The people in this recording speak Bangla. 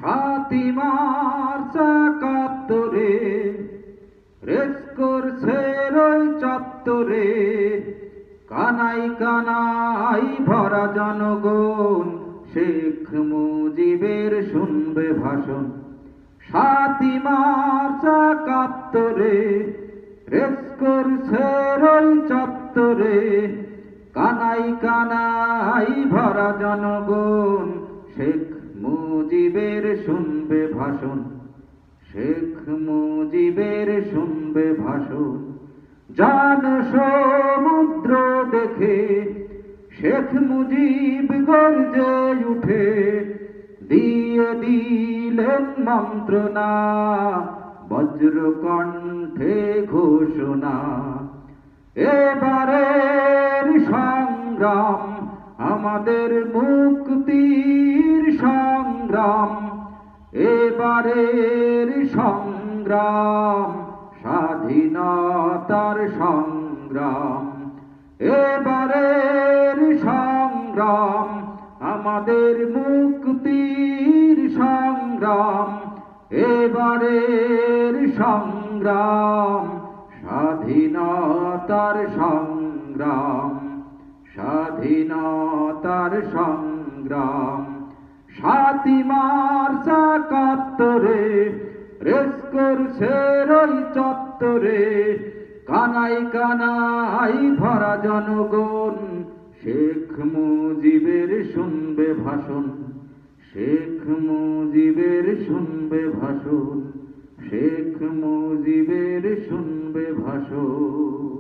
৭ই মার্চ ৭১ রেস করছে ওই চত্বরে, কানাই কানাই ভরা জনগণ শেখ মুজিবের শুনবে ভাষণ। ৭ই মার্চ ৭১ রেস করছে ওই চত্বরে, কানাই কানাই ভরা জনগণ শেখ মুজিবের শুনবে ভাষণ। শেখ মুজিবের শুনবে ভাষণ। জন সমুদ্র দেখে শেখ মুজিব গর্জে উঠে, দিয়ে দিলেন মন্ত্রণা বজ্র কণ্ঠে ঘোষণা। এবারের সংগ্রাম আমাদের মুক্তির সংগ্রাম, এবারের সংগ্রাম স্বাধীনতার সংগ্রাম। এবারের সংগ্রাম আমাদের মুক্তির সংগ্রাম, এবারের সংগ্রাম স্বাধীনতার সংগ্রাম, স্বাধীনতার সংগ্রাম। ৭ই মার্চ ৭১ রেস করছে ওই চত্বরে, কানাই কানাই ভরা জনগণ শেখ মুজিবের শুনবে ভাষণ। শেখ মুজিবের শুনবে ভাষণ, শেখ মুজিবের শুনবে ভাষণ।